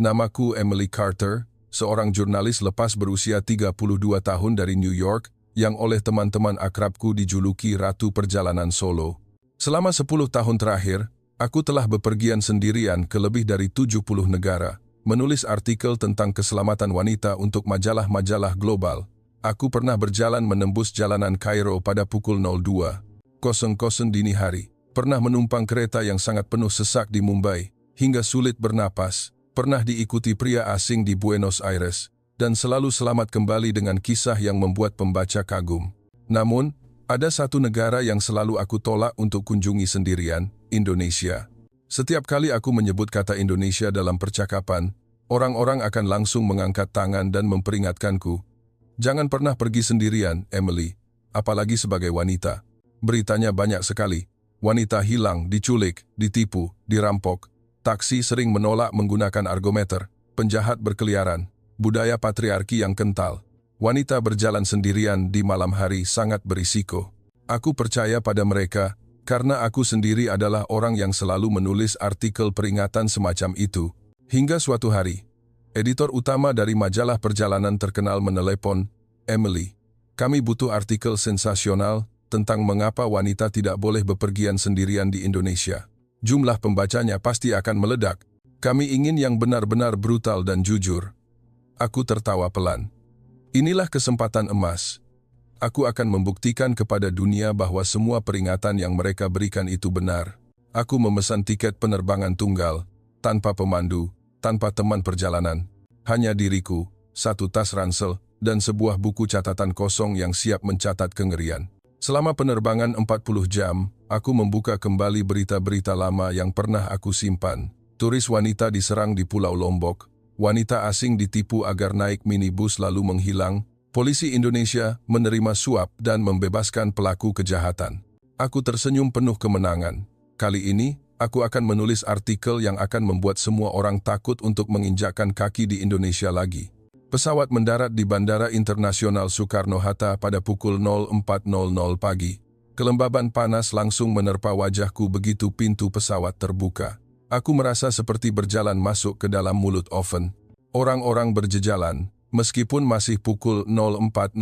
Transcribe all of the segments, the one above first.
Namaku Emily Carter, seorang jurnalis lepas berusia 32 tahun dari New York yang oleh teman-teman akrabku dijuluki Ratu Perjalanan Solo. Selama 10 tahun terakhir, aku telah bepergian sendirian ke lebih dari 70 negara, menulis artikel tentang keselamatan wanita untuk majalah-majalah global. Aku pernah berjalan menembus jalanan Kairo pada pukul 02:00 dini hari, pernah menumpang kereta yang sangat penuh sesak di Mumbai, hingga sulit bernapas, pernah diikuti pria asing di Buenos Aires, dan selalu selamat kembali dengan kisah yang membuat pembaca kagum. Namun, ada satu negara yang selalu aku tolak untuk kunjungi sendirian, Indonesia. Setiap kali aku menyebut kata Indonesia dalam percakapan, orang-orang akan langsung mengangkat tangan dan memperingatkanku. Jangan pernah pergi sendirian, Emily, apalagi sebagai wanita. Beritanya banyak sekali. Wanita hilang, diculik, ditipu, dirampok. Taksi sering menolak menggunakan argometer. Penjahat berkeliaran. Budaya patriarki yang kental. Wanita berjalan sendirian di malam hari sangat berisiko. Aku percaya pada mereka, karena aku sendiri adalah orang yang selalu menulis artikel peringatan semacam itu. Hingga suatu hari, editor utama dari majalah perjalanan terkenal menelepon, Emily, kami butuh artikel sensasional tentang mengapa wanita tidak boleh bepergian sendirian di Indonesia. Jumlah pembacanya pasti akan meledak. Kami ingin yang benar-benar brutal dan jujur. Aku tertawa pelan. Inilah kesempatan emas. Aku akan membuktikan kepada dunia bahwa semua peringatan yang mereka berikan itu benar. Aku memesan tiket penerbangan tunggal, tanpa pemandu, tanpa teman perjalanan. Hanya diriku, satu tas ransel, dan sebuah buku catatan kosong yang siap mencatat kengerian. Selama penerbangan 40 jam, aku membuka kembali berita-berita lama yang pernah aku simpan. Turis wanita diserang di Pulau Lombok. Wanita asing ditipu agar naik minibus lalu menghilang. Polisi Indonesia menerima suap dan membebaskan pelaku kejahatan. Aku tersenyum penuh kemenangan. Kali ini, aku akan menulis artikel yang akan membuat semua orang takut untuk menginjakkan kaki di Indonesia lagi. Pesawat mendarat di Bandara Internasional Soekarno-Hatta pada pukul 04.00 pagi. Kelembaban panas langsung menerpa wajahku begitu pintu pesawat terbuka. Aku merasa seperti berjalan masuk ke dalam mulut oven. Orang-orang berjejalan, meskipun masih pukul 04.00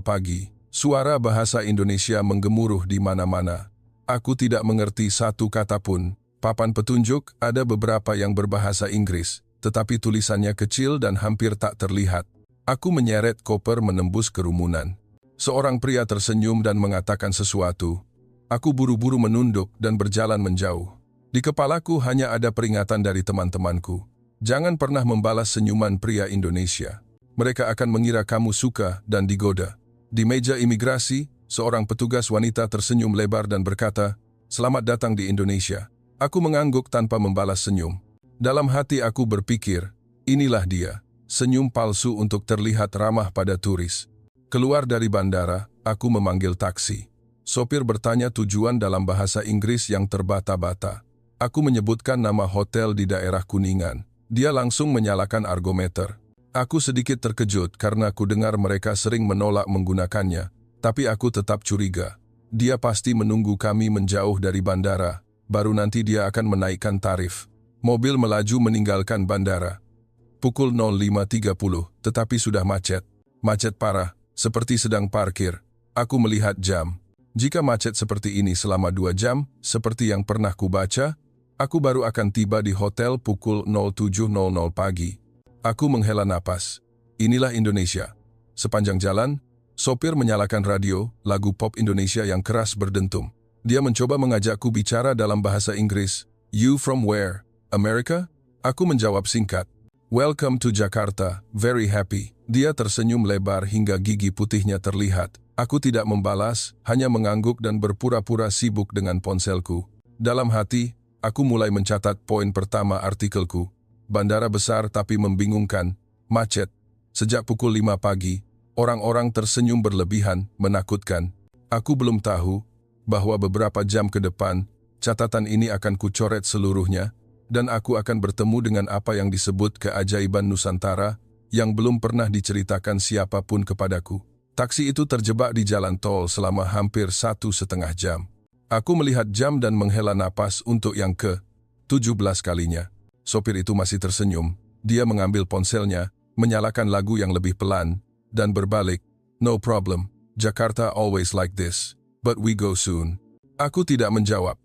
pagi. Suara bahasa Indonesia menggemuruh di mana-mana. Aku tidak mengerti satu kata pun. Papan petunjuk ada beberapa yang berbahasa Inggris, tetapi tulisannya kecil dan hampir tak terlihat. Aku menyeret koper menembus kerumunan. Seorang pria tersenyum dan mengatakan sesuatu. Aku buru-buru menunduk dan berjalan menjauh. Di kepalaku hanya ada peringatan dari teman-temanku. Jangan pernah membalas senyuman pria Indonesia. Mereka akan mengira kamu suka dan digoda. Di meja imigrasi, seorang petugas wanita tersenyum lebar dan berkata, "Selamat datang di Indonesia." Aku mengangguk tanpa membalas senyum. Dalam hati aku berpikir, inilah dia, senyum palsu untuk terlihat ramah pada turis. Keluar dari bandara, aku memanggil taksi. Sopir bertanya tujuan dalam bahasa Inggris yang terbata-bata. Aku menyebutkan nama hotel di daerah Kuningan. Dia langsung menyalakan argometer. Aku sedikit terkejut karena ku dengar mereka sering menolak menggunakannya, tapi aku tetap curiga. Dia pasti menunggu kami menjauh dari bandara, baru nanti dia akan menaikkan tarif. Mobil melaju meninggalkan bandara. Pukul 05.30, tetapi sudah macet. Macet parah, seperti sedang parkir. Aku melihat jam. Jika macet seperti ini selama 2 jam, seperti yang pernah kubaca, aku baru akan tiba di hotel pukul 07.00 pagi. Aku menghela napas. Inilah Indonesia. Sepanjang jalan, sopir menyalakan radio, lagu pop Indonesia yang keras berdentum. Dia mencoba mengajakku bicara dalam bahasa Inggris. "You from where? America?" Aku menjawab singkat. "Welcome to Jakarta, very happy." Dia tersenyum lebar hingga gigi putihnya terlihat. Aku tidak membalas, hanya mengangguk dan berpura-pura sibuk dengan ponselku. Dalam hati, aku mulai mencatat poin pertama artikelku. Bandara besar tapi membingungkan, macet. Sejak pukul 5 pagi, orang-orang tersenyum berlebihan, menakutkan. Aku belum tahu bahwa beberapa jam ke depan, catatan ini akan kucoret seluruhnya, dan aku akan bertemu dengan apa yang disebut keajaiban Nusantara yang belum pernah diceritakan siapapun kepadaku. Taksi itu terjebak di jalan tol selama hampir 1,5 jam. Aku melihat jam dan menghela napas untuk yang ke-17 kalinya. Sopir itu masih tersenyum. Dia mengambil ponselnya, menyalakan lagu yang lebih pelan, dan berbalik. No problem, Jakarta always like this, but we go soon. Aku tidak menjawab.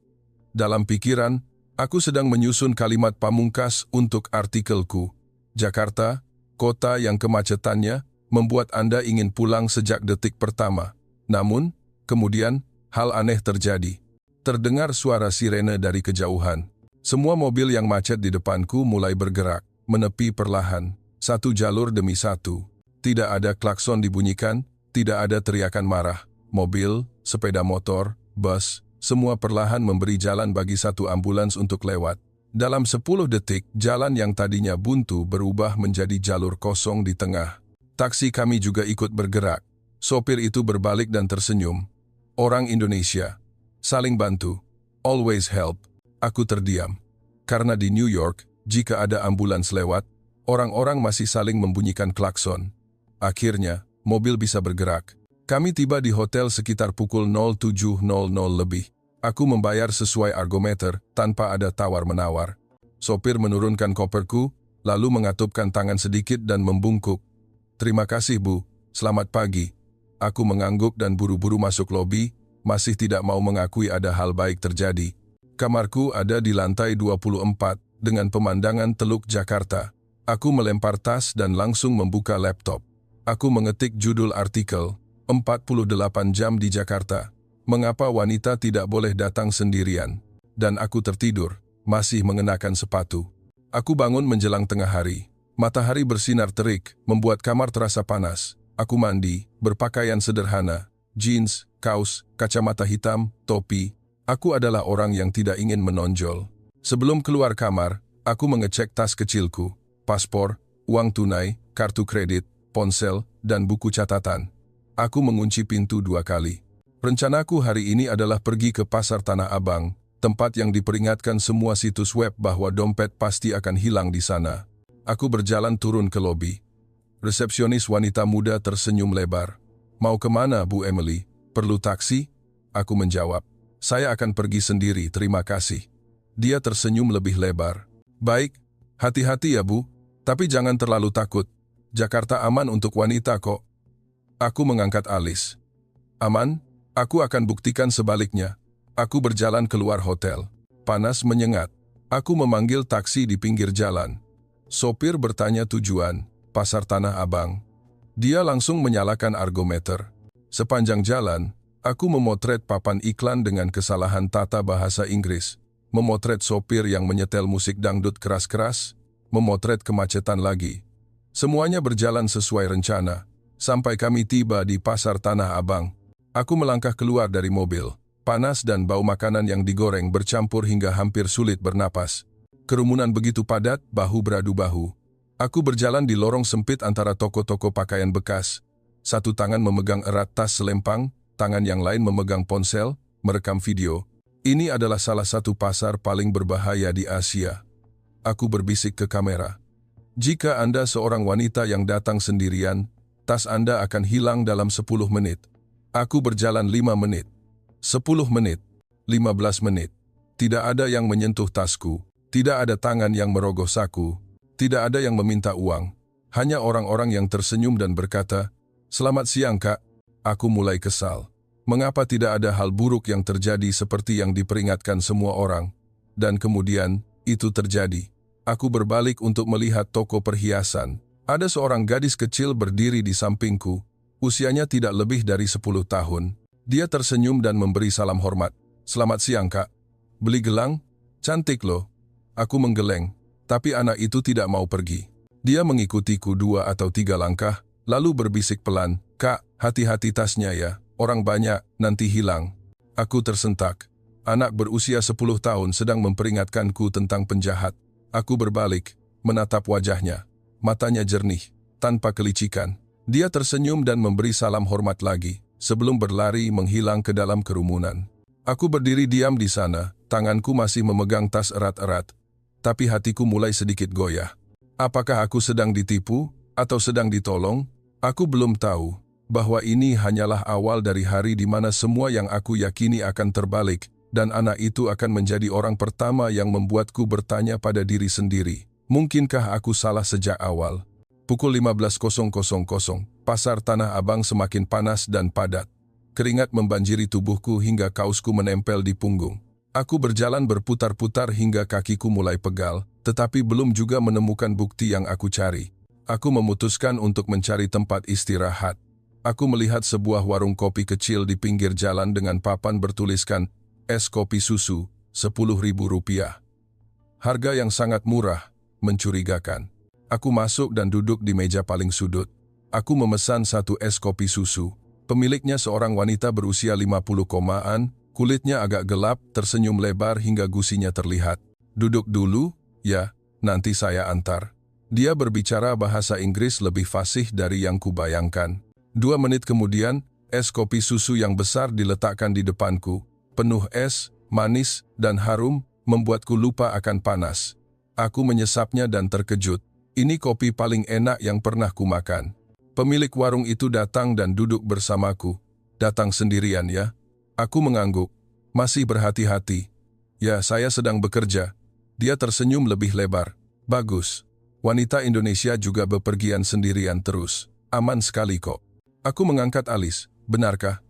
Dalam pikiran, aku sedang menyusun kalimat pamungkas untuk artikelku. Jakarta, kota yang kemacetannya membuat Anda ingin pulang sejak detik pertama. Namun, kemudian, hal aneh terjadi. Terdengar suara sirene dari kejauhan. Semua mobil yang macet di depanku mulai bergerak, menepi perlahan, satu jalur demi satu. Tidak ada klakson dibunyikan, tidak ada teriakan marah. Mobil, sepeda motor, bus, semua perlahan memberi jalan bagi satu ambulans untuk lewat. Dalam 10 detik, jalan yang tadinya buntu berubah menjadi jalur kosong di tengah. Taksi kami juga ikut bergerak. Sopir itu berbalik dan tersenyum. Orang Indonesia. Saling bantu. Always help. Aku terdiam. Karena di New York, jika ada ambulans lewat, orang-orang masih saling membunyikan klakson. Akhirnya, mobil bisa bergerak. Kami tiba di hotel sekitar pukul 07.00 lebih. Aku membayar sesuai argometer, tanpa ada tawar-menawar. Sopir menurunkan koperku, lalu mengatupkan tangan sedikit dan membungkuk. Terima kasih, Bu. Selamat pagi. Aku mengangguk dan buru-buru masuk lobi, masih tidak mau mengakui ada hal baik terjadi. Kamarku ada di lantai 24, dengan pemandangan Teluk Jakarta. Aku melempar tas dan langsung membuka laptop. Aku mengetik judul artikel, 48 jam di Jakarta. Mengapa wanita tidak boleh datang sendirian? Dan aku tertidur, masih mengenakan sepatu. Aku bangun menjelang tengah hari. Matahari bersinar terik, membuat kamar terasa panas. Aku mandi, berpakaian sederhana, jeans, kaos, kacamata hitam, topi. Aku adalah orang yang tidak ingin menonjol. Sebelum keluar kamar, aku mengecek tas kecilku, paspor, uang tunai, kartu kredit, ponsel, dan buku catatan. Aku mengunci pintu 2 kali. Rencanaku hari ini adalah pergi ke Pasar Tanah Abang, tempat yang diperingatkan semua situs web bahwa dompet pasti akan hilang di sana. Aku berjalan turun ke lobi. Resepsionis wanita muda tersenyum lebar. Mau kemana, Bu Emily? Perlu taksi? Aku menjawab. Saya akan pergi sendiri, terima kasih. Dia tersenyum lebih lebar. Baik, hati-hati ya, Bu. Tapi jangan terlalu takut. Jakarta aman untuk wanita kok. Aku mengangkat alis. Aman? Aku akan buktikan sebaliknya. Aku berjalan keluar hotel. Panas menyengat. Aku memanggil taksi di pinggir jalan. Sopir bertanya tujuan, Pasar Tanah Abang. Dia langsung menyalakan argometer. Sepanjang jalan, aku memotret papan iklan dengan kesalahan tata bahasa Inggris, memotret sopir yang menyetel musik dangdut keras-keras, memotret kemacetan lagi. Semuanya berjalan sesuai rencana. Sampai kami tiba di Pasar Tanah Abang. Aku melangkah keluar dari mobil. Panas dan bau makanan yang digoreng bercampur hingga hampir sulit bernapas. Kerumunan begitu padat, bahu beradu bahu. Aku berjalan di lorong sempit antara toko-toko pakaian bekas. Satu tangan memegang erat tas selempang, tangan yang lain memegang ponsel, merekam video. Ini adalah salah satu pasar paling berbahaya di Asia. Aku berbisik ke kamera. Jika Anda seorang wanita yang datang sendirian, tas Anda akan hilang dalam 10 menit. Aku berjalan 5 menit, 10 menit, 15 menit. Tidak ada yang menyentuh tasku, tidak ada tangan yang merogoh saku, tidak ada yang meminta uang. Hanya orang-orang yang tersenyum dan berkata, "Selamat siang, Kak." Aku mulai kesal. Mengapa tidak ada hal buruk yang terjadi seperti yang diperingatkan semua orang? Dan kemudian, itu terjadi. Aku berbalik untuk melihat toko perhiasan. Ada seorang gadis kecil berdiri di sampingku. Usianya tidak lebih dari 10 tahun. Dia tersenyum dan memberi salam hormat. "Selamat siang, Kak. Beli gelang? Cantik loh." Aku menggeleng, tapi anak itu tidak mau pergi. Dia mengikutiku 2 atau 3 langkah, lalu berbisik pelan, "Kak, hati-hati tasnya ya. Orang banyak, nanti hilang." Aku tersentak. Anak berusia 10 tahun sedang memperingatkanku tentang penjahat. Aku berbalik, menatap wajahnya. Matanya jernih, tanpa kelicikan. Dia tersenyum dan memberi salam hormat lagi, sebelum berlari menghilang ke dalam kerumunan. Aku berdiri diam di sana, tanganku masih memegang tas erat-erat. Tapi hatiku mulai sedikit goyah. Apakah aku sedang ditipu, atau sedang ditolong? Aku belum tahu, bahwa ini hanyalah awal dari hari di mana semua yang aku yakini akan terbalik, dan anak itu akan menjadi orang pertama yang membuatku bertanya pada diri sendiri, Mungkinkah aku salah sejak awal? Pukul 15.00, pasar Tanah Abang semakin panas dan padat. Keringat membanjiri tubuhku hingga kausku menempel di punggung. Aku berjalan berputar-putar hingga kakiku mulai pegal, tetapi belum juga menemukan bukti yang aku cari. Aku memutuskan untuk mencari tempat istirahat. Aku melihat sebuah warung kopi kecil di pinggir jalan dengan papan bertuliskan es kopi susu, Rp10.000. Harga yang sangat murah, mencurigakan. Aku masuk dan duduk di meja paling sudut. Aku memesan satu es kopi susu. Pemiliknya seorang wanita berusia 50-an, kulitnya agak gelap, tersenyum lebar hingga gusinya terlihat. Duduk dulu, ya, nanti saya antar. Dia berbicara bahasa Inggris lebih fasih dari yang kubayangkan. 2 menit kemudian, es kopi susu yang besar diletakkan di depanku. Penuh es, manis, dan harum, membuatku lupa akan panas. Aku menyesapnya dan terkejut. Ini kopi paling enak yang pernah kumakan. Pemilik warung itu datang dan duduk bersamaku. Datang sendirian ya? Aku mengangguk. Masih berhati-hati. Ya, saya sedang bekerja. Dia tersenyum lebih lebar. Bagus. Wanita Indonesia juga bepergian sendirian terus. Aman sekali kok. Aku mengangkat alis. Benarkah?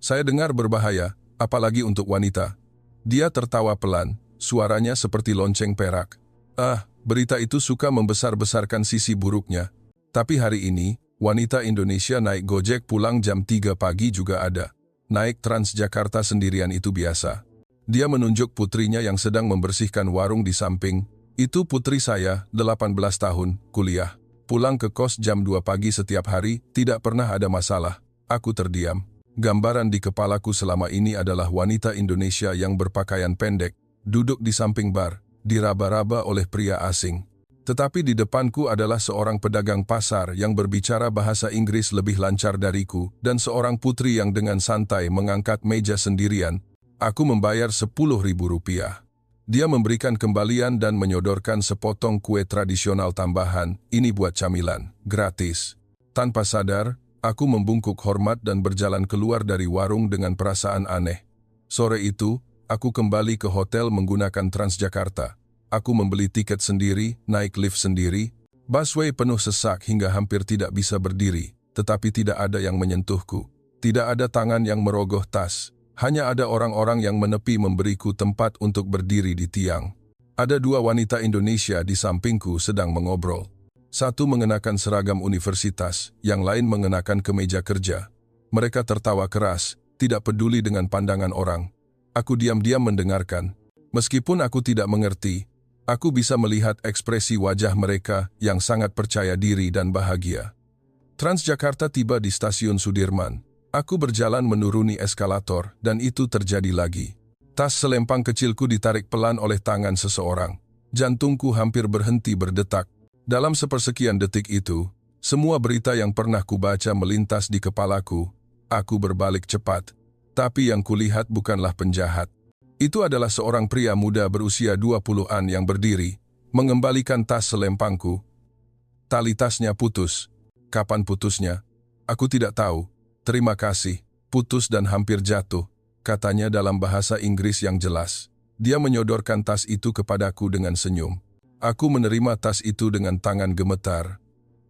Saya dengar berbahaya, apalagi untuk wanita. Dia tertawa pelan, suaranya seperti lonceng perak. Berita itu suka membesar-besarkan sisi buruknya. Tapi hari ini, wanita Indonesia naik Gojek pulang jam 3 pagi juga ada. Naik Transjakarta sendirian itu biasa. Dia menunjuk putrinya yang sedang membersihkan warung di samping. Itu putri saya, 18 tahun, kuliah. Pulang ke kos jam 2 pagi setiap hari, tidak pernah ada masalah. Aku terdiam. Gambaran di kepalaku selama ini adalah wanita Indonesia yang berpakaian pendek, duduk di samping bar, diraba-raba oleh pria asing. Tetapi di depanku adalah seorang pedagang pasar yang berbicara bahasa Inggris lebih lancar dariku dan seorang putri yang dengan santai mengangkat meja sendirian. Aku membayar Rp10.000. Dia memberikan kembalian dan menyodorkan sepotong kue tradisional tambahan, ini buat camilan, gratis. Tanpa sadar, aku membungkuk hormat dan berjalan keluar dari warung dengan perasaan aneh. Sore itu, aku kembali ke hotel menggunakan Transjakarta. Aku membeli tiket sendiri, naik lift sendiri. Busway penuh sesak hingga hampir tidak bisa berdiri, tetapi tidak ada yang menyentuhku. Tidak ada tangan yang merogoh tas. Hanya ada orang-orang yang menepi memberiku tempat untuk berdiri di tiang. Ada 2 wanita Indonesia di sampingku sedang mengobrol. Satu mengenakan seragam universitas, yang lain mengenakan kemeja kerja. Mereka tertawa keras, tidak peduli dengan pandangan orang. Aku diam-diam mendengarkan. Meskipun aku tidak mengerti, aku bisa melihat ekspresi wajah mereka yang sangat percaya diri dan bahagia. Transjakarta tiba di stasiun Sudirman. Aku berjalan menuruni eskalator dan itu terjadi lagi. Tas selempang kecilku ditarik pelan oleh tangan seseorang. Jantungku hampir berhenti berdetak. Dalam sepersekian detik itu, semua berita yang pernah kubaca melintas di kepalaku. Aku berbalik cepat. Tapi yang kulihat bukanlah penjahat. Itu adalah seorang pria muda berusia 20-an yang berdiri, mengembalikan tas selempangku. Tali tasnya putus. Kapan putusnya? Aku tidak tahu. Terima kasih, putus dan hampir jatuh, katanya dalam bahasa Inggris yang jelas. Dia menyodorkan tas itu kepadaku dengan senyum. Aku menerima tas itu dengan tangan gemetar.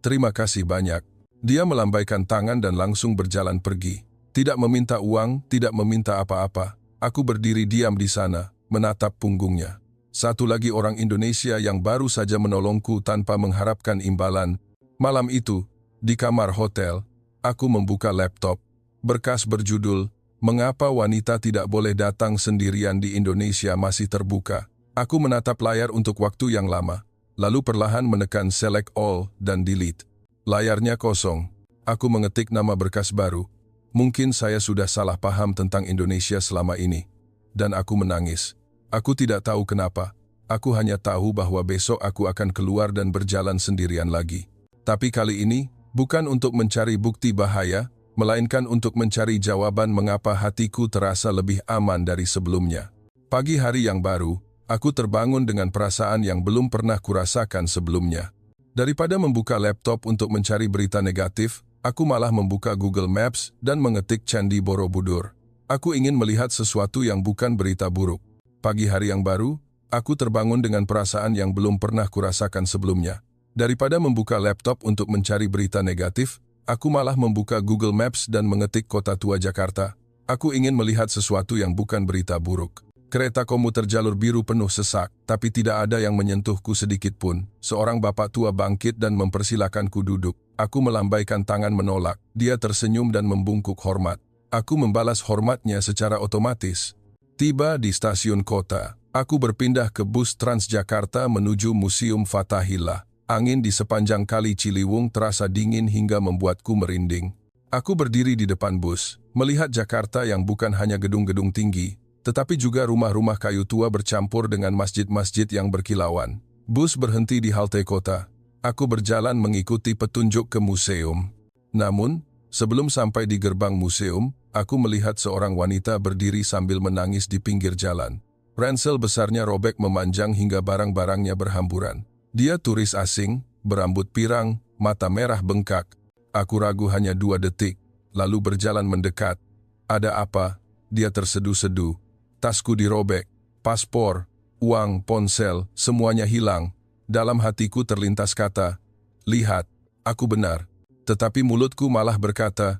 Terima kasih banyak. Dia melambaikan tangan dan langsung berjalan pergi. Tidak meminta uang, tidak meminta apa-apa. Aku berdiri diam di sana, menatap punggungnya. Satu lagi orang Indonesia yang baru saja menolongku tanpa mengharapkan imbalan. Malam itu, di kamar hotel, aku membuka laptop. Berkas berjudul, "Mengapa wanita tidak boleh datang sendirian di Indonesia" masih terbuka. Aku menatap layar untuk waktu yang lama, lalu perlahan menekan Select All dan Delete. Layarnya kosong. Aku mengetik nama berkas baru. Mungkin saya sudah salah paham tentang Indonesia selama ini. Dan aku menangis. Aku tidak tahu kenapa. Aku hanya tahu bahwa besok aku akan keluar dan berjalan sendirian lagi. Tapi kali ini, bukan untuk mencari bukti bahaya, melainkan untuk mencari jawaban mengapa hatiku terasa lebih aman dari sebelumnya. Pagi hari yang baru, aku terbangun dengan perasaan yang belum pernah kurasakan sebelumnya. Daripada membuka laptop untuk mencari berita negatif, aku malah membuka Google Maps dan mengetik Candi Borobudur. Aku ingin melihat sesuatu yang bukan berita buruk. Pagi hari yang baru, Aku terbangun dengan perasaan yang belum pernah kurasakan sebelumnya. Daripada membuka laptop untuk mencari berita negatif, aku malah membuka Google Maps dan mengetik Kota Tua Jakarta. Aku ingin melihat sesuatu yang bukan berita buruk. Kereta komuter jalur biru penuh sesak, tapi tidak ada yang menyentuhku sedikit pun. Seorang bapak tua bangkit dan mempersilakanku duduk. Aku melambaikan tangan menolak. Dia tersenyum dan membungkuk hormat. Aku membalas hormatnya secara otomatis. Tiba di stasiun kota. Aku berpindah ke bus Transjakarta menuju Museum Fathahillah. Angin di sepanjang kali Ciliwung terasa dingin hingga membuatku merinding. Aku berdiri di depan bus, melihat Jakarta yang bukan hanya gedung-gedung tinggi, tetapi juga rumah-rumah kayu tua bercampur dengan masjid-masjid yang berkilauan. Bus berhenti di halte kota. Aku berjalan mengikuti petunjuk ke museum. Namun, sebelum sampai di gerbang museum, aku melihat seorang wanita berdiri sambil menangis di pinggir jalan. Ransel besarnya robek memanjang hingga barang-barangnya berhamburan. Dia turis asing, berambut pirang, mata merah bengkak. Aku ragu hanya 2 detik, lalu berjalan mendekat. Ada apa? Dia tersedu-sedu. Tasku dirobek, paspor, uang, ponsel, semuanya hilang. Dalam hatiku terlintas kata, lihat, aku benar. Tetapi mulutku malah berkata,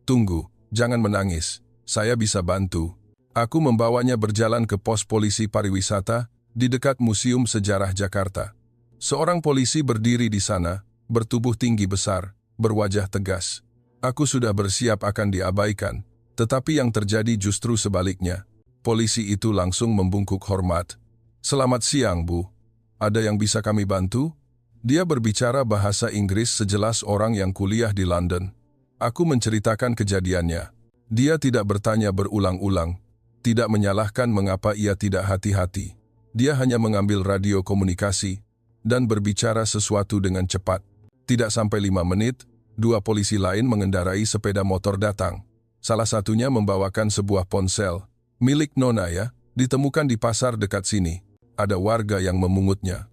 tunggu, jangan menangis, saya bisa bantu. Aku membawanya berjalan ke pos polisi pariwisata di dekat Museum Sejarah Jakarta. Seorang polisi berdiri di sana, bertubuh tinggi besar, berwajah tegas. Aku sudah bersiap akan diabaikan, tetapi yang terjadi justru sebaliknya. Polisi itu langsung membungkuk hormat. Selamat siang, Bu. Ada yang bisa kami bantu? Dia berbicara bahasa Inggris sejelas orang yang kuliah di London. Aku menceritakan kejadiannya. Dia tidak bertanya berulang-ulang. Tidak menyalahkan mengapa ia tidak hati-hati. Dia hanya mengambil radio komunikasi dan berbicara sesuatu dengan cepat. Tidak sampai 5 menit, 2 polisi lain mengendarai sepeda motor datang. Salah satunya membawakan sebuah ponsel. Milik Nona ya, ditemukan di pasar dekat sini. Ada warga yang memungutnya.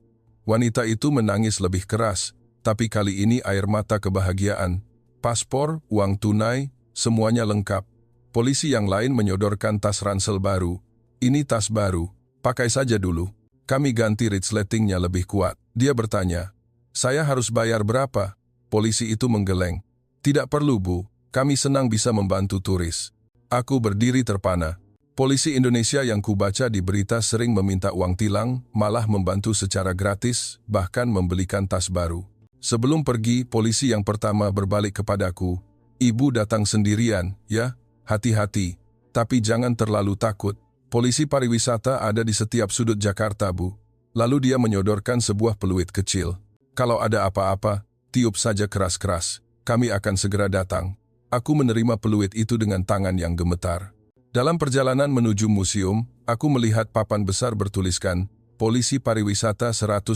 Wanita itu menangis lebih keras, tapi kali ini air mata kebahagiaan. Paspor, uang tunai, semuanya lengkap. Polisi yang lain menyodorkan tas ransel baru. Ini tas baru, pakai saja dulu. Kami ganti resletingnya lebih kuat. Dia bertanya, saya harus bayar berapa? Polisi itu menggeleng. Tidak perlu, Bu, kami senang bisa membantu turis. Aku berdiri terpana. Polisi Indonesia yang kubaca di berita sering meminta uang tilang, malah membantu secara gratis, bahkan membelikan tas baru. Sebelum pergi, polisi yang pertama berbalik kepadaku. Ibu datang sendirian, ya? Hati-hati, tapi jangan terlalu takut. Polisi pariwisata ada di setiap sudut Jakarta, Bu. Lalu dia menyodorkan sebuah peluit kecil. Kalau ada apa-apa, tiup saja keras-keras. Kami akan segera datang. Aku menerima peluit itu dengan tangan yang gemetar. Dalam perjalanan menuju museum, aku melihat papan besar bertuliskan, Polisi Pariwisata 110,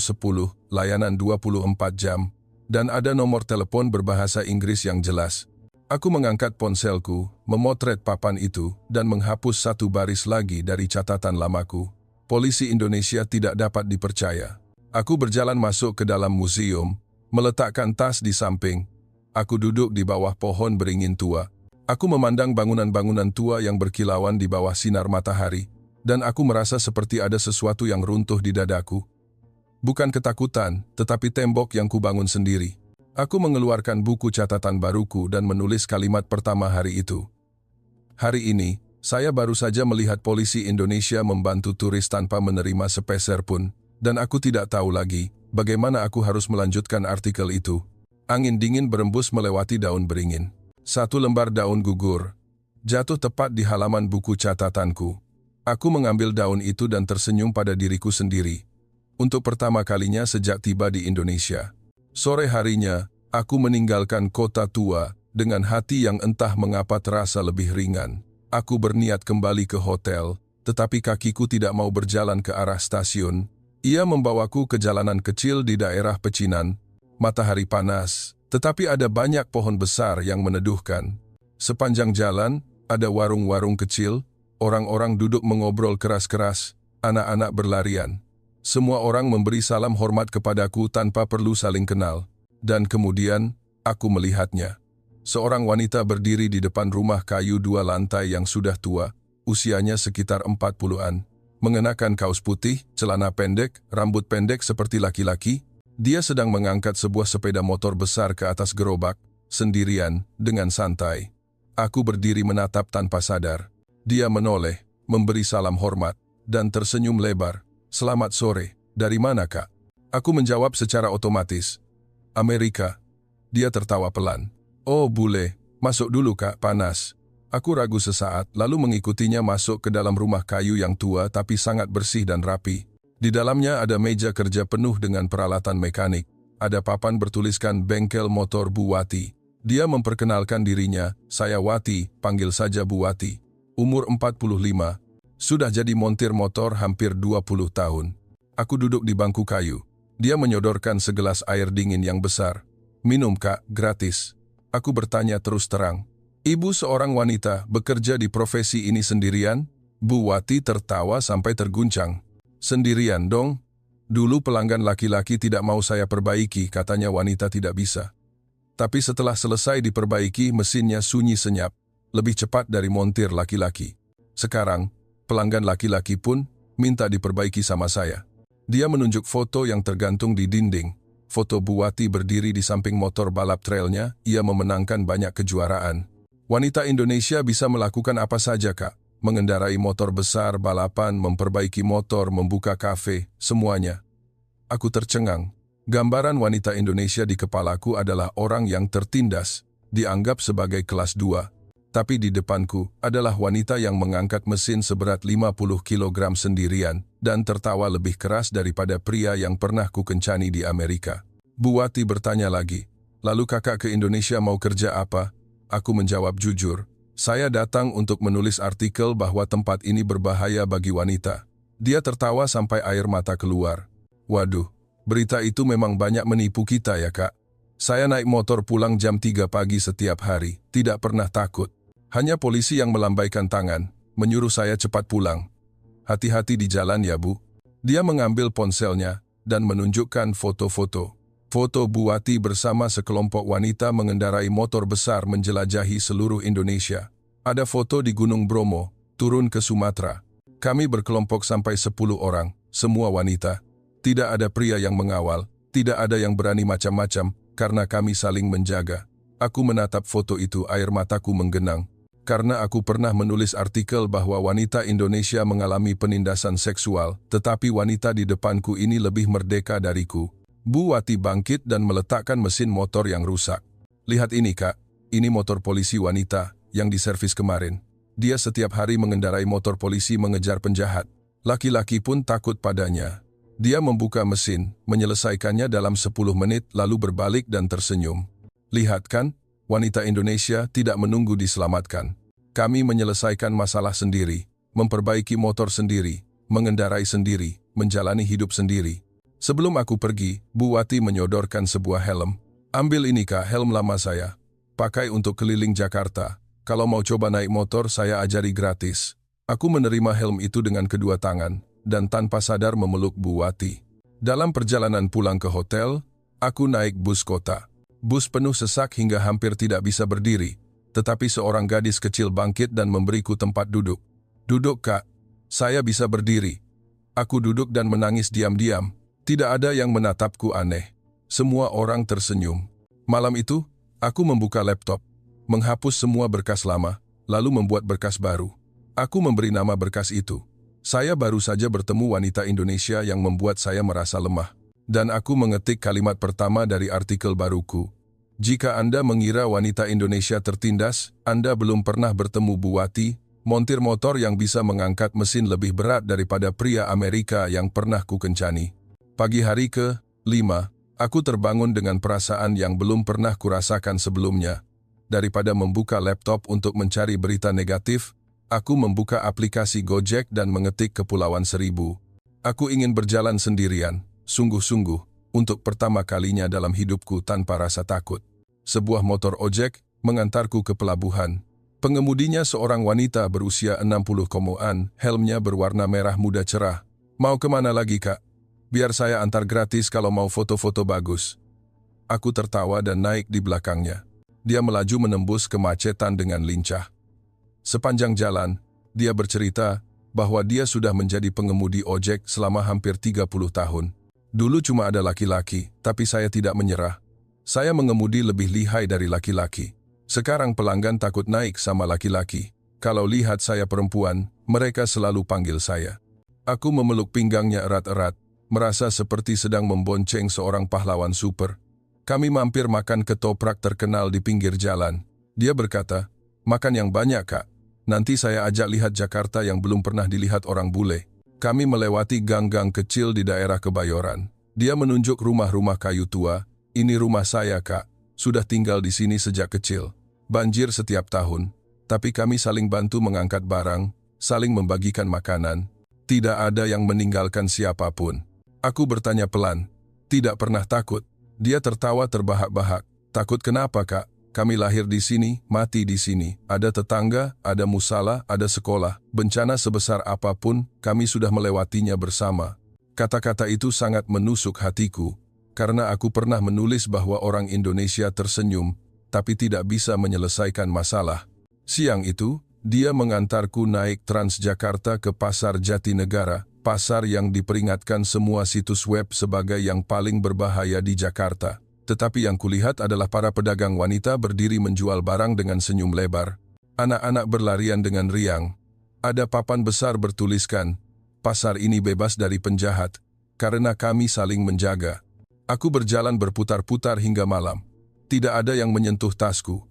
layanan 24 jam, dan ada nomor telepon berbahasa Inggris yang jelas. Aku mengangkat ponselku, memotret papan itu, dan menghapus 1 baris lagi dari catatan lamaku. Polisi Indonesia tidak dapat dipercaya. Aku berjalan masuk ke dalam museum, meletakkan tas di samping. Aku duduk di bawah pohon beringin tua. Aku memandang bangunan-bangunan tua yang berkilauan di bawah sinar matahari, dan aku merasa seperti ada sesuatu yang runtuh di dadaku. Bukan ketakutan, tetapi tembok yang kubangun sendiri. Aku mengeluarkan buku catatan baruku dan menulis kalimat pertama hari itu. Hari ini, saya baru saja melihat polisi Indonesia membantu turis tanpa menerima sepeser pun, dan aku tidak tahu lagi bagaimana aku harus melanjutkan artikel itu. Angin dingin berembus melewati daun beringin. 1 lembar daun gugur, jatuh tepat di halaman buku catatanku. Aku mengambil daun itu dan tersenyum pada diriku sendiri. Untuk pertama kalinya sejak tiba di Indonesia. Sore harinya, aku meninggalkan kota tua dengan hati yang entah mengapa terasa lebih ringan. Aku berniat kembali ke hotel, tetapi kakiku tidak mau berjalan ke arah stasiun. Ia membawaku ke jalanan kecil di daerah pecinan. Matahari panas, tetapi ada banyak pohon besar yang meneduhkan. Sepanjang jalan, ada warung-warung kecil, orang-orang duduk mengobrol keras-keras, anak-anak berlarian. Semua orang memberi salam hormat kepadaku tanpa perlu saling kenal. Dan kemudian, aku melihatnya. Seorang wanita berdiri di depan rumah kayu 2 lantai yang sudah tua, usianya sekitar 40-an. mengenakan kaos putih, celana pendek, rambut pendek seperti laki-laki. Dia sedang mengangkat sebuah sepeda motor besar ke atas gerobak, sendirian, dengan santai. Aku berdiri menatap tanpa sadar. Dia menoleh, memberi salam hormat, dan tersenyum lebar. "Selamat sore, dari mana Kak?" Aku menjawab secara otomatis. "Amerika." Dia tertawa pelan. "Oh bule, masuk dulu Kak, panas." Aku ragu sesaat, lalu mengikutinya masuk ke dalam rumah kayu yang tua tapi sangat bersih dan rapi. Di dalamnya ada meja kerja penuh dengan peralatan mekanik. Ada papan bertuliskan bengkel motor Bu Wati. Dia memperkenalkan dirinya, "Saya Wati, panggil saja Bu Wati. Umur 45. Sudah jadi montir motor hampir 20 tahun." Aku duduk di bangku kayu. Dia menyodorkan segelas air dingin yang besar. "Minum Kak, gratis." Aku bertanya terus terang. "Ibu seorang wanita bekerja di profesi ini sendirian?" Bu Wati tertawa sampai terguncang. "Sendirian dong. Dulu pelanggan laki-laki tidak mau saya perbaiki, katanya wanita tidak bisa. Tapi setelah selesai diperbaiki, mesinnya sunyi senyap, lebih cepat dari montir laki-laki. Sekarang, pelanggan laki-laki pun minta diperbaiki sama saya." Dia menunjuk foto yang tergantung di dinding. Foto Bu Wati berdiri di samping motor balap trailnya, ia memenangkan banyak kejuaraan. Wanita Indonesia bisa melakukan apa saja Kak. Mengendarai motor besar, balapan, memperbaiki motor, membuka kafe, semuanya. Aku tercengang. Gambaran wanita Indonesia di kepalaku adalah orang yang tertindas, dianggap sebagai kelas 2. Tapi di depanku adalah wanita yang mengangkat mesin seberat 50 kg sendirian dan tertawa lebih keras daripada pria yang pernah kukencani di Amerika. Bu Wati bertanya lagi, "Lalu kakak ke Indonesia mau kerja apa?" Aku menjawab jujur, "Saya datang untuk menulis artikel bahwa tempat ini berbahaya bagi wanita." Dia tertawa sampai air mata keluar. "Waduh, berita itu memang banyak menipu kita ya Kak. Saya naik motor pulang jam 3 pagi setiap hari, tidak pernah takut. Hanya polisi yang melambaikan tangan, menyuruh saya cepat pulang. Hati-hati di jalan ya Bu." Dia mengambil ponselnya dan menunjukkan foto-foto. Foto Bu Wati bersama sekelompok wanita mengendarai motor besar menjelajahi seluruh Indonesia. Ada foto di Gunung Bromo, turun ke Sumatera. Kami berkelompok sampai 10 orang, semua wanita. Tidak ada pria yang mengawal, tidak ada yang berani macam-macam, karena kami saling menjaga. Aku menatap foto itu, air mataku menggenang. Karena aku pernah menulis artikel bahwa wanita Indonesia mengalami penindasan seksual, tetapi wanita di depanku ini lebih merdeka dariku. Bu Wati bangkit dan meletakkan mesin motor yang rusak. "Lihat ini Kak, ini motor polisi wanita yang diservis kemarin. Dia setiap hari mengendarai motor polisi mengejar penjahat. Laki-laki pun takut padanya. Dia membuka mesin, menyelesaikannya dalam 10 menit lalu berbalik dan tersenyum. Lihat kan, wanita Indonesia tidak menunggu diselamatkan. Kami menyelesaikan masalah sendiri, memperbaiki motor sendiri, mengendarai sendiri, menjalani hidup sendiri." Sebelum aku pergi, Bu Wati menyodorkan sebuah helm. "Ambil ini Kak, helm lama saya. Pakai untuk keliling Jakarta. Kalau mau coba naik motor, saya ajari gratis." Aku menerima helm itu dengan kedua tangan, dan tanpa sadar memeluk Bu Wati. Dalam perjalanan pulang ke hotel, aku naik bus kota. Bus penuh sesak hingga hampir tidak bisa berdiri, tetapi seorang gadis kecil bangkit dan memberiku tempat duduk. "Duduk Kak." Saya bisa berdiri. Aku duduk dan menangis diam-diam. Tidak ada yang menatapku aneh. Semua orang tersenyum. Malam itu, aku membuka laptop, menghapus semua berkas lama, lalu membuat berkas baru. Aku memberi nama berkas itu. Saya baru saja bertemu wanita Indonesia yang membuat saya merasa lemah. Dan aku mengetik kalimat pertama dari artikel baruku. "Jika Anda mengira wanita Indonesia tertindas, Anda belum pernah bertemu Bu Wati, montir motor yang bisa mengangkat mesin lebih berat daripada pria Amerika yang pernah kukencani." Pagi hari ke-5, aku terbangun dengan perasaan yang belum pernah kurasakan sebelumnya. Daripada membuka laptop untuk mencari berita negatif, aku membuka aplikasi Gojek dan mengetik Kepulauan Seribu. Aku ingin berjalan sendirian, sungguh-sungguh, untuk pertama kalinya dalam hidupku tanpa rasa takut. Sebuah motor ojek mengantarku ke pelabuhan. Pengemudinya seorang wanita berusia 60-an, helmnya berwarna merah muda cerah. "Mau kemana lagi Kak? Biar saya antar gratis kalau mau foto-foto bagus." Aku tertawa dan naik di belakangnya. Dia melaju menembus kemacetan dengan lincah. Sepanjang jalan, dia bercerita, bahwa dia sudah menjadi pengemudi ojek selama hampir 30 tahun. Dulu cuma ada laki-laki, tapi saya tidak menyerah. Saya mengemudi lebih lihai dari laki-laki. Sekarang pelanggan takut naik sama laki-laki. Kalau lihat saya perempuan, mereka selalu panggil saya. Aku memeluk pinggangnya erat-erat, merasa seperti sedang membonceng seorang pahlawan super. Kami mampir makan ketoprak terkenal di pinggir jalan. Dia berkata, "Makan yang banyak, Kak. Nanti saya ajak lihat Jakarta yang belum pernah dilihat orang bule." Kami melewati gang-gang kecil di daerah Kebayoran. Dia menunjuk rumah-rumah kayu tua. "Ini rumah saya, Kak. Sudah tinggal di sini sejak kecil. Banjir setiap tahun. Tapi kami saling bantu mengangkat barang, saling membagikan makanan. Tidak ada yang meninggalkan siapapun." Aku bertanya pelan, "Tidak pernah takut?" Dia tertawa terbahak-bahak. "Takut kenapa, Kak? Kami lahir di sini, mati di sini. Ada tetangga, ada musala, ada sekolah. Bencana sebesar apapun, kami sudah melewatinya bersama." Kata-kata itu sangat menusuk hatiku, karena aku pernah menulis bahwa orang Indonesia tersenyum, tapi tidak bisa menyelesaikan masalah. Siang itu, dia mengantarku naik Transjakarta ke Pasar Jatinegara, pasar yang diperingatkan semua situs web sebagai yang paling berbahaya di Jakarta. Tetapi yang kulihat adalah para pedagang wanita berdiri menjual barang dengan senyum lebar. Anak-anak berlarian dengan riang. Ada papan besar bertuliskan, "Pasar ini bebas dari penjahat, karena kami saling menjaga." Aku berjalan berputar-putar hingga malam. Tidak ada yang menyentuh tasku.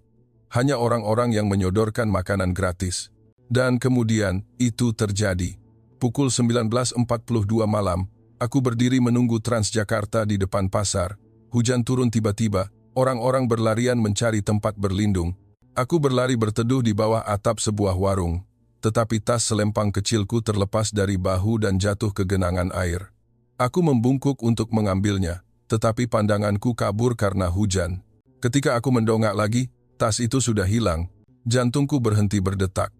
Hanya orang-orang yang menyodorkan makanan gratis. Dan kemudian, itu terjadi. Pukul 19.42 malam, aku berdiri menunggu Transjakarta di depan pasar. Hujan turun tiba-tiba, orang-orang berlarian mencari tempat berlindung. Aku berlari berteduh di bawah atap sebuah warung, tetapi tas selempang kecilku terlepas dari bahu dan jatuh ke genangan air. Aku membungkuk untuk mengambilnya, tetapi pandanganku kabur karena hujan. Ketika aku mendongak lagi, tas itu sudah hilang. Jantungku berhenti berdetak.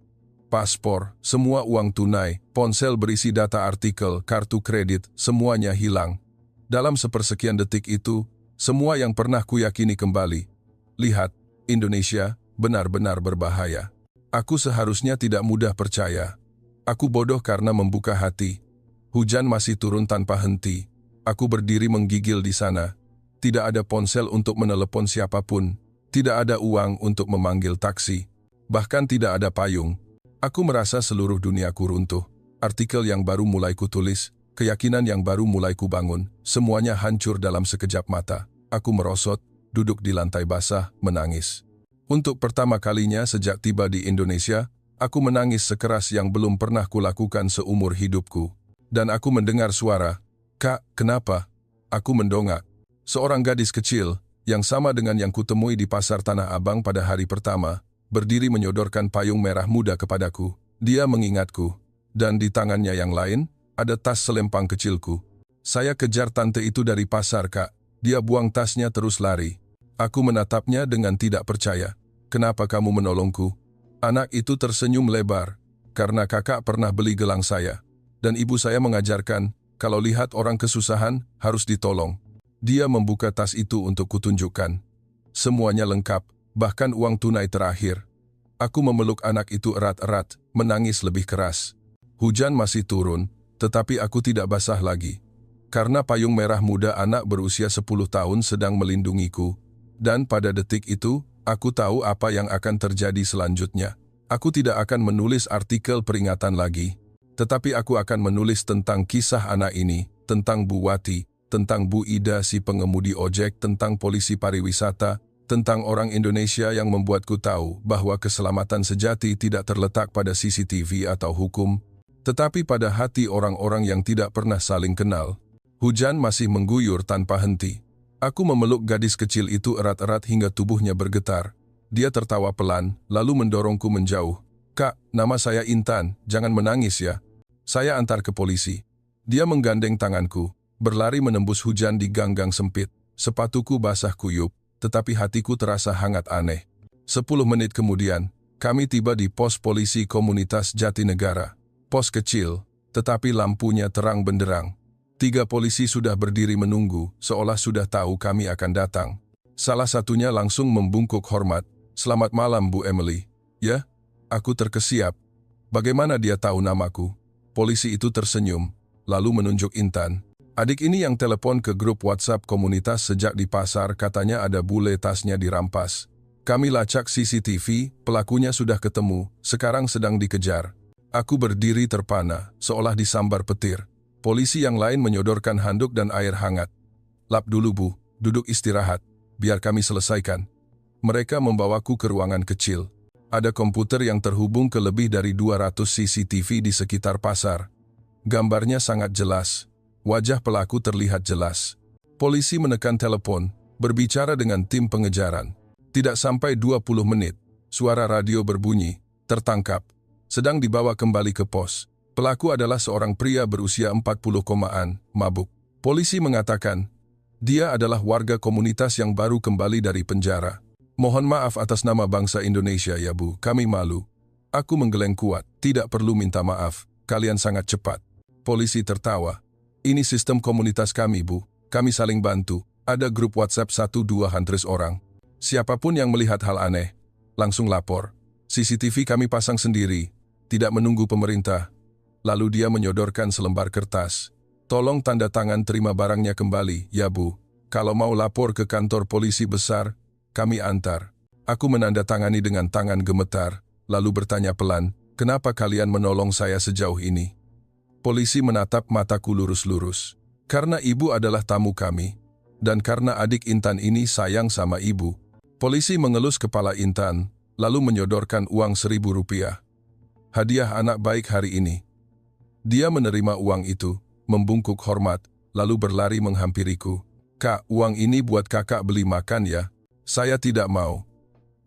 Paspor, semua uang tunai, ponsel berisi data artikel, kartu kredit, semuanya hilang. Dalam sepersekian detik itu, semua yang pernah kuyakini kembali. Lihat, Indonesia benar-benar berbahaya. Aku seharusnya tidak mudah percaya. Aku bodoh karena membuka hati. Hujan masih turun tanpa henti. Aku berdiri menggigil di sana. Tidak ada ponsel untuk menelepon siapapun. Tidak ada uang untuk memanggil taksi. Bahkan tidak ada payung. Aku merasa seluruh duniaku runtuh. Artikel yang baru mulai kutulis, keyakinan yang baru mulai kubangun, semuanya hancur dalam sekejap mata. Aku merosot, duduk di lantai basah, menangis. Untuk pertama kalinya sejak tiba di Indonesia, aku menangis sekeras yang belum pernah kulakukan seumur hidupku. Dan aku mendengar suara, "Kak, kenapa?" Aku mendongak. Seorang gadis kecil, yang sama dengan yang kutemui di pasar Tanah Abang pada hari pertama, berdiri menyodorkan payung merah muda kepadaku. Dia mengingatku, dan di tangannya yang lain, ada tas selempang kecilku. "Saya kejar tante itu dari pasar, Kak." Dia buang tasnya terus lari. Aku menatapnya dengan tidak percaya. "Kenapa kamu menolongku?" Anak itu tersenyum lebar. "Karena kakak pernah beli gelang saya. Dan ibu saya mengajarkan, kalau lihat orang kesusahan, harus ditolong." Dia membuka tas itu untuk kutunjukkan. Semuanya lengkap, bahkan uang tunai terakhir. Aku memeluk anak itu erat-erat, menangis lebih keras. Hujan masih turun, tetapi aku tidak basah lagi. Karena payung merah muda anak berusia 10 tahun sedang melindungiku. Dan pada detik itu, aku tahu apa yang akan terjadi selanjutnya. Aku tidak akan menulis artikel peringatan lagi. Tetapi aku akan menulis tentang kisah anak ini, tentang Bu Wati, tentang Bu Ida si pengemudi ojek, tentang polisi pariwisata, tentang orang Indonesia yang membuatku tahu bahwa keselamatan sejati tidak terletak pada CCTV atau hukum, tetapi pada hati orang-orang yang tidak pernah saling kenal. Hujan masih mengguyur tanpa henti. Aku memeluk gadis kecil itu erat-erat hingga tubuhnya bergetar. Dia tertawa pelan, lalu mendorongku menjauh. "Kak, nama saya Intan, jangan menangis ya. Saya antar ke polisi." Dia menggandeng tanganku, berlari menembus hujan di gang-gang sempit. Sepatuku basah kuyup, tetapi hatiku terasa hangat aneh. 10 menit kemudian, kami tiba di pos polisi komunitas Jatinegara. Pos kecil, tetapi lampunya terang benderang. 3 polisi sudah berdiri menunggu, seolah sudah tahu kami akan datang. Salah satunya langsung membungkuk hormat. "Selamat malam, Bu Emily." "Ya?" Aku terkesiap. Bagaimana dia tahu namaku? Polisi itu tersenyum, lalu menunjuk Intan. Adik ini yang telepon ke grup WhatsApp komunitas sejak di pasar katanya ada bule tasnya dirampas. Kami lacak CCTV, pelakunya sudah ketemu, sekarang sedang dikejar. Aku berdiri terpana, seolah disambar petir. Polisi yang lain menyodorkan handuk dan air hangat. Lap dulu bu, duduk istirahat, biar kami selesaikan. Mereka membawaku ke ruangan kecil. Ada komputer yang terhubung ke lebih dari 200 CCTV di sekitar pasar. Gambarnya sangat jelas. Wajah pelaku terlihat jelas. Polisi menekan telepon, berbicara dengan tim pengejaran. Tidak sampai 20 menit, suara radio berbunyi, tertangkap. Sedang dibawa kembali ke pos. Pelaku adalah seorang pria berusia 40-an, mabuk. Polisi mengatakan, dia adalah warga komunitas yang baru kembali dari penjara. Mohon maaf atas nama bangsa Indonesia ya bu, kami malu. Aku menggeleng kuat, tidak perlu minta maaf, kalian sangat cepat. Polisi tertawa. Ini sistem komunitas kami bu, kami saling bantu. Ada grup WhatsApp 1-200 orang. Siapapun yang melihat hal aneh, langsung lapor. CCTV kami pasang sendiri, tidak menunggu pemerintah. Lalu dia menyodorkan selembar kertas. Tolong tanda tangan terima barangnya kembali, ya bu. Kalau mau lapor ke kantor polisi besar, kami antar. Aku menandatangani dengan tangan gemetar, lalu bertanya pelan, kenapa kalian menolong saya sejauh ini? Polisi menatap mataku lurus-lurus. Karena ibu adalah tamu kami, dan karena adik Intan ini sayang sama ibu. Polisi mengelus kepala Intan, lalu menyodorkan uang 1.000 rupiah. Hadiah anak baik hari ini. Dia menerima uang itu, membungkuk hormat, lalu berlari menghampiriku. Kak, uang ini buat kakak beli makan ya. Saya tidak mau.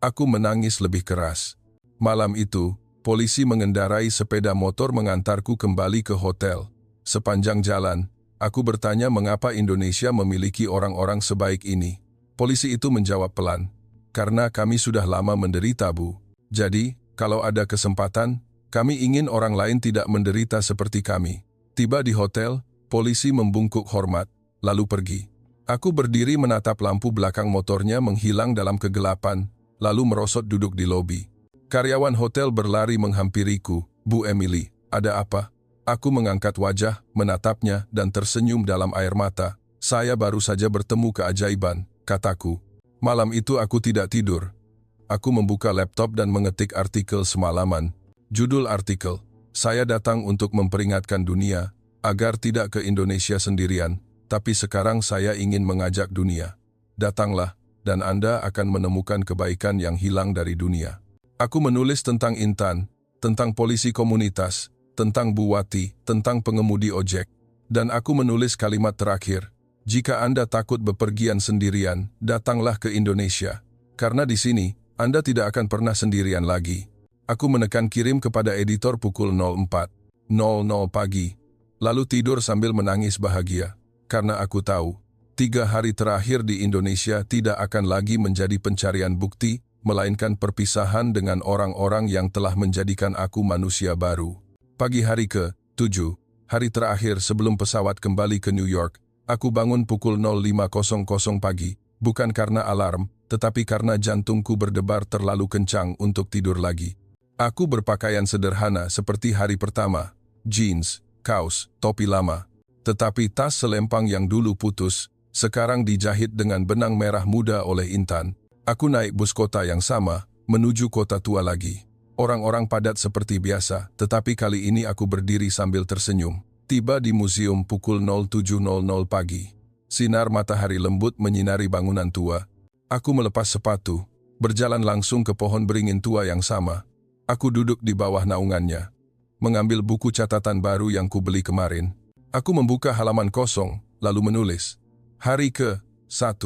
Aku menangis lebih keras. Malam itu, polisi mengendarai sepeda motor mengantarku kembali ke hotel. Sepanjang jalan, aku bertanya mengapa Indonesia memiliki orang-orang sebaik ini. Polisi itu menjawab pelan, karena kami sudah lama menderita bu. Jadi, kalau ada kesempatan, kami ingin orang lain tidak menderita seperti kami. Tiba di hotel, polisi membungkuk hormat, lalu pergi. Aku berdiri menatap lampu belakang motornya menghilang dalam kegelapan, lalu merosot duduk di lobi. Karyawan hotel berlari menghampiriku. Bu Emily, ada apa? Aku mengangkat wajah, menatapnya, dan tersenyum dalam air mata. Saya baru saja bertemu keajaiban, kataku. Malam itu aku tidak tidur. Aku membuka laptop dan mengetik artikel semalaman. Judul artikel, saya datang untuk memperingatkan dunia, agar tidak ke Indonesia sendirian, tapi sekarang saya ingin mengajak dunia. Datanglah, dan Anda akan menemukan kebaikan yang hilang dari dunia. Aku menulis tentang Intan, tentang polisi komunitas, tentang Bu Wati, tentang pengemudi ojek. Dan aku menulis kalimat terakhir, jika Anda takut bepergian sendirian, datanglah ke Indonesia. Karena di sini, Anda tidak akan pernah sendirian lagi. Aku menekan kirim kepada editor pukul 04.00 pagi, lalu tidur sambil menangis bahagia. Karena aku tahu, 3 hari terakhir di Indonesia tidak akan lagi menjadi pencarian bukti, melainkan perpisahan dengan orang-orang yang telah menjadikan aku manusia baru. Pagi hari ke-7, hari terakhir sebelum pesawat kembali ke New York, aku bangun pukul 05.00 pagi, bukan karena alarm, tetapi karena jantungku berdebar terlalu kencang untuk tidur lagi. Aku berpakaian sederhana seperti hari pertama, jeans, kaos, topi lama. Tetapi tas selempang yang dulu putus, sekarang dijahit dengan benang merah muda oleh Intan. Aku naik bus kota yang sama, menuju kota tua lagi. Orang-orang padat seperti biasa, tetapi kali ini aku berdiri sambil tersenyum. Tiba di museum pukul 07.00 pagi. Sinar matahari lembut menyinari bangunan tua. Aku melepas sepatu, berjalan langsung ke pohon beringin tua yang sama. Aku duduk di bawah naungannya, mengambil buku catatan baru yang kubeli kemarin. Aku membuka halaman kosong, lalu menulis. Hari ke-1.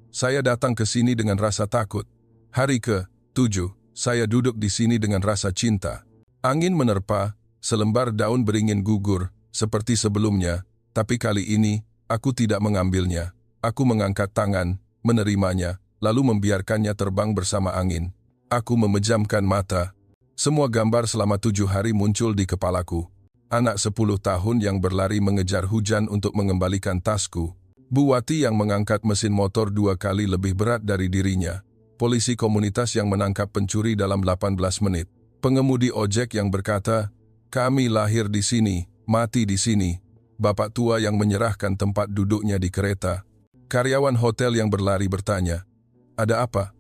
Saya datang ke sini dengan rasa takut. Hari ke-7, saya duduk di sini dengan rasa cinta. Angin menerpa, selembar daun beringin gugur, seperti sebelumnya, tapi kali ini, aku tidak mengambilnya. Aku mengangkat tangan, menerimanya, lalu membiarkannya terbang bersama angin. Aku memejamkan mata. Semua gambar selama 7 hari muncul di kepalaku. Anak 10 tahun yang berlari mengejar hujan untuk mengembalikan tasku. Bu Wati yang mengangkat mesin motor 2 kali lebih berat dari dirinya. Polisi komunitas yang menangkap pencuri dalam 18 menit. Pengemudi ojek yang berkata, Kami lahir di sini, mati di sini. Bapak tua yang menyerahkan tempat duduknya di kereta. Karyawan hotel yang berlari bertanya, "Ada apa?"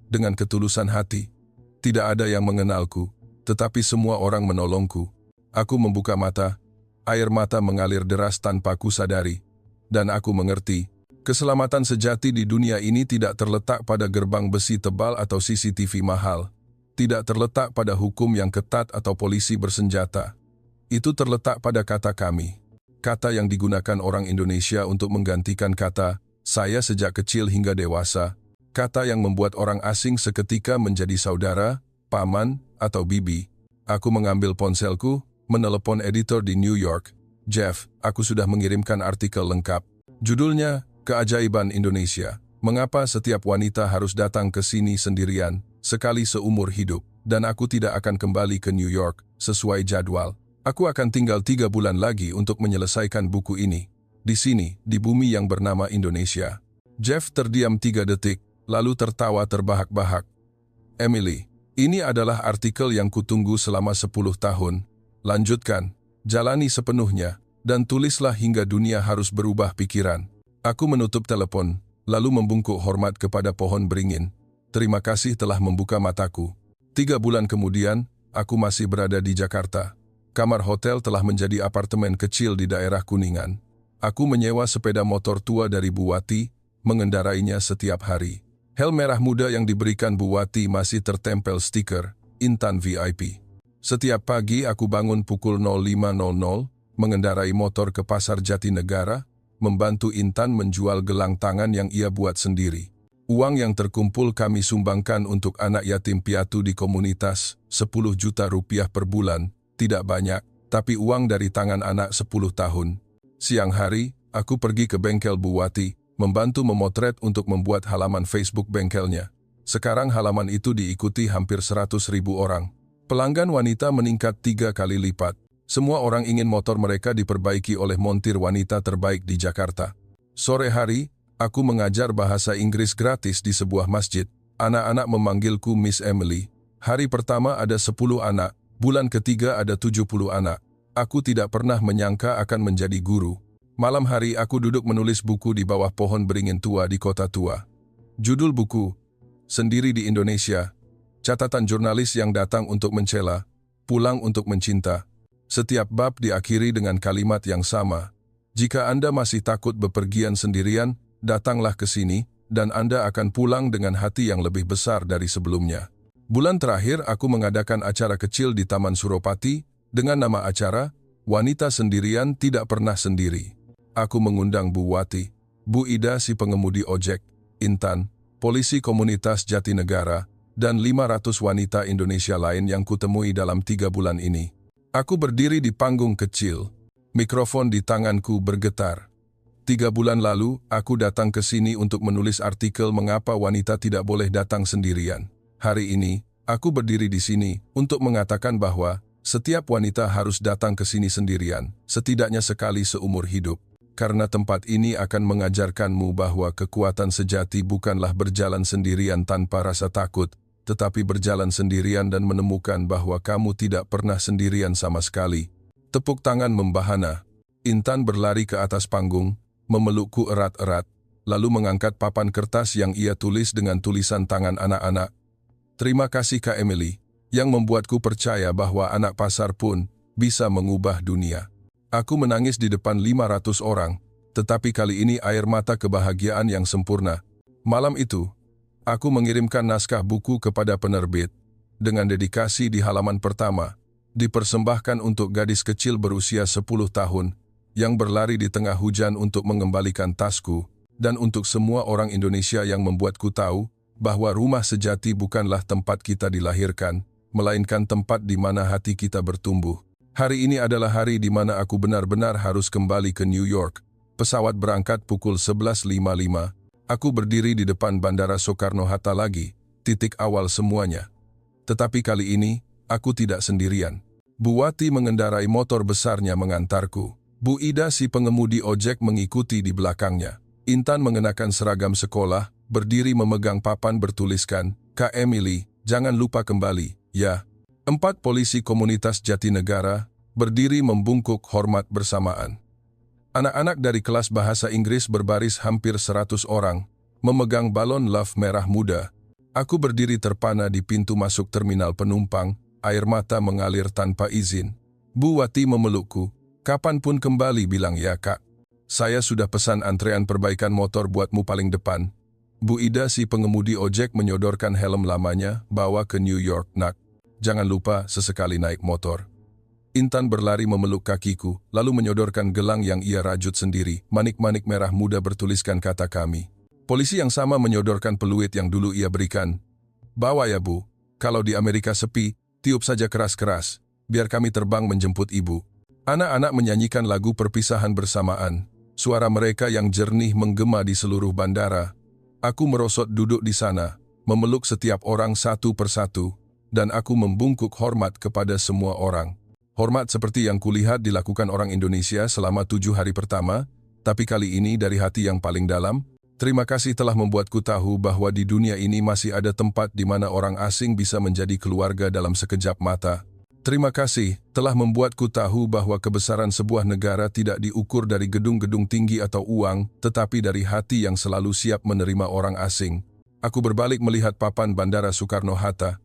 Dengan ketulusan hati. Tidak ada yang mengenalku, tetapi semua orang menolongku. Aku membuka mata, air mata mengalir deras tanpa kusadari. Dan aku mengerti, keselamatan sejati di dunia ini tidak terletak pada gerbang besi tebal atau CCTV mahal. Tidak terletak pada hukum yang ketat atau polisi bersenjata. Itu terletak pada kata kami. Kata yang digunakan orang Indonesia untuk menggantikan kata saya sejak kecil hingga dewasa. Kata yang membuat orang asing seketika menjadi saudara, paman, atau bibi. Aku mengambil ponselku, menelepon editor di New York. "Jeff, aku sudah mengirimkan artikel lengkap. Judulnya, Keajaiban Indonesia. Mengapa setiap wanita harus datang ke sini sendirian, sekali seumur hidup, dan aku tidak akan kembali ke New York sesuai jadwal. Aku akan tinggal 3 bulan lagi untuk menyelesaikan buku ini. Di sini, di bumi yang bernama Indonesia." Jeff terdiam 3 detik, lalu tertawa terbahak-bahak. "Emily, ini adalah artikel yang kutunggu selama 10 tahun. Lanjutkan, jalani sepenuhnya, dan tulislah hingga dunia harus berubah pikiran." Aku menutup telepon, lalu membungkuk hormat kepada pohon beringin. Terima kasih telah membuka mataku. 3 bulan kemudian, aku masih berada di Jakarta. Kamar hotel telah menjadi apartemen kecil di daerah Kuningan. Aku menyewa sepeda motor tua dari Bu Wati, mengendarainya setiap hari. Helm merah muda yang diberikan Bu Wati masih tertempel stiker, Intan VIP. Setiap pagi aku bangun pukul 05.00, mengendarai motor ke Pasar Jatinegara, membantu Intan menjual gelang tangan yang ia buat sendiri. Uang yang terkumpul kami sumbangkan untuk anak yatim piatu di komunitas, 10 juta rupiah per bulan. Tidak banyak, tapi uang dari tangan anak 10 tahun. Siang hari, aku pergi ke bengkel Bu Wati, membantu memotret untuk membuat halaman Facebook bengkelnya. Sekarang halaman itu diikuti hampir 100.000 orang. Pelanggan wanita meningkat 3 kali lipat. Semua orang ingin motor mereka diperbaiki oleh montir wanita terbaik di Jakarta. Sore hari, aku mengajar bahasa Inggris gratis di sebuah masjid. Anak-anak memanggilku Miss Emily. Hari pertama ada 10 anak. Bulan ketiga ada 70 anak. Aku tidak pernah menyangka akan menjadi guru. Malam hari aku duduk menulis buku di bawah pohon beringin tua di kota tua. Judul buku, Sendiri di Indonesia. Catatan jurnalis yang datang untuk mencela, pulang untuk mencinta. Setiap bab diakhiri dengan kalimat yang sama. Jika Anda masih takut bepergian sendirian, datanglah ke sini, dan Anda akan pulang dengan hati yang lebih besar dari sebelumnya. Bulan terakhir aku mengadakan acara kecil di Taman Suropati dengan nama acara Wanita Sendirian Tidak Pernah Sendiri. Aku mengundang Bu Wati, Bu Ida si pengemudi ojek, Intan, polisi komunitas Jatinegara, dan 500 wanita Indonesia lain yang kutemui dalam 3 bulan ini. Aku berdiri di panggung kecil, mikrofon di tanganku bergetar. 3 bulan lalu, aku datang ke sini untuk menulis artikel mengapa wanita tidak boleh datang sendirian. Hari ini, aku berdiri di sini untuk mengatakan bahwa setiap wanita harus datang ke sini sendirian, setidaknya sekali seumur hidup. Karena tempat ini akan mengajarkanmu bahwa kekuatan sejati bukanlah berjalan sendirian tanpa rasa takut, tetapi berjalan sendirian dan menemukan bahwa kamu tidak pernah sendirian sama sekali. Tepuk tangan membahana. Intan berlari ke atas panggung, memelukku erat-erat, lalu mengangkat papan kertas yang ia tulis dengan tulisan tangan anak-anak. "Terima kasih Kak Emily, yang membuatku percaya bahwa anak pasar pun bisa mengubah dunia." Aku menangis di depan 500 orang, tetapi kali ini air mata kebahagiaan yang sempurna. Malam itu, aku mengirimkan naskah buku kepada penerbit. Dengan dedikasi di halaman pertama, dipersembahkan untuk gadis kecil berusia 10 tahun, yang berlari di tengah hujan untuk mengembalikan tasku, dan untuk semua orang Indonesia yang membuatku tahu bahwa rumah sejati bukanlah tempat kita dilahirkan, melainkan tempat di mana hati kita bertumbuh. Hari ini adalah hari di mana aku benar-benar harus kembali ke New York. Pesawat berangkat pukul 11.55. Aku berdiri di depan Bandara Soekarno-Hatta lagi, titik awal semuanya. Tetapi kali ini, aku tidak sendirian. Bu Wati mengendarai motor besarnya mengantarku. Bu Ida si pengemudi ojek mengikuti di belakangnya. Intan mengenakan seragam sekolah, berdiri memegang papan bertuliskan, "Kak Emily, jangan lupa kembali, ya." 4 polisi komunitas Jatinegara, berdiri membungkuk hormat bersamaan. Anak-anak dari kelas bahasa Inggris berbaris hampir 100 orang, memegang balon love merah muda. Aku berdiri terpana di pintu masuk terminal penumpang, air mata mengalir tanpa izin. Bu Wati memelukku. Kapanpun kembali, bilang ya kak. Saya sudah pesan antrean perbaikan motor buatmu paling depan. Bu Ida si pengemudi ojek menyodorkan helm lamanya, bawa ke New York nak. Jangan lupa sesekali naik motor. Intan berlari memeluk kakiku, lalu menyodorkan gelang yang ia rajut sendiri. Manik-manik merah muda bertuliskan kata kami. Polisi yang sama menyodorkan peluit yang dulu ia berikan. Bawa ya bu, kalau di Amerika sepi, tiup saja keras-keras, biar kami terbang menjemput ibu. Anak-anak menyanyikan lagu perpisahan bersamaan. Suara mereka yang jernih menggema di seluruh bandara. Aku merosot duduk di sana, memeluk setiap orang satu persatu, dan aku membungkuk hormat kepada semua orang. Hormat seperti yang kulihat dilakukan orang Indonesia selama 7 hari pertama, tapi kali ini dari hati yang paling dalam. Terima kasih telah membuatku tahu bahwa di dunia ini masih ada tempat di mana orang asing bisa menjadi keluarga dalam sekejap mata. Terima kasih telah membuatku tahu bahwa kebesaran sebuah negara tidak diukur dari gedung-gedung tinggi atau uang, tetapi dari hati yang selalu siap menerima orang asing. Aku berbalik melihat papan Bandara Soekarno-Hatta.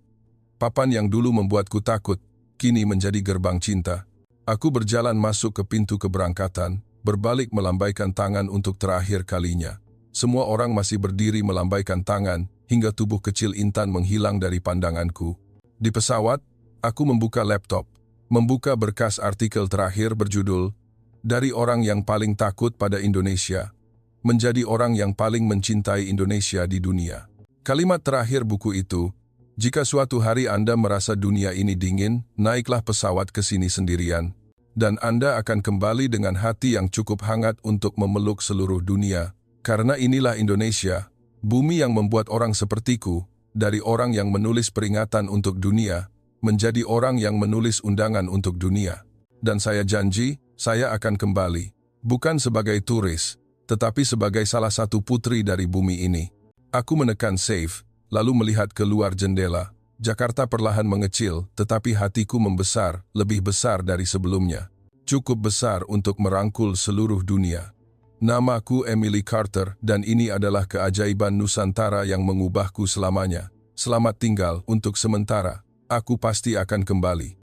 Papan yang dulu membuatku takut, kini menjadi gerbang cinta. Aku berjalan masuk ke pintu keberangkatan, berbalik melambaikan tangan untuk terakhir kalinya. Semua orang masih berdiri melambaikan tangan, hingga tubuh kecil Intan menghilang dari pandanganku. Di pesawat, aku membuka laptop, membuka berkas artikel terakhir berjudul, Dari Orang Yang Paling Takut pada Indonesia, Menjadi Orang Yang Paling Mencintai Indonesia di Dunia. Kalimat terakhir buku itu, jika suatu hari Anda merasa dunia ini dingin, naiklah pesawat ke sini sendirian, dan Anda akan kembali dengan hati yang cukup hangat untuk memeluk seluruh dunia. Karena inilah Indonesia, bumi yang membuat orang sepertiku, dari orang yang menulis peringatan untuk dunia, menjadi orang yang menulis undangan untuk dunia. Dan saya janji, saya akan kembali. Bukan sebagai turis, tetapi sebagai salah satu putri dari bumi ini. Aku menekan save, lalu melihat keluar jendela. Jakarta perlahan mengecil, tetapi hatiku membesar, lebih besar dari sebelumnya. Cukup besar untuk merangkul seluruh dunia. Namaku Emily Carter, dan ini adalah keajaiban Nusantara yang mengubahku selamanya. Selamat tinggal untuk sementara. Aku pasti akan kembali.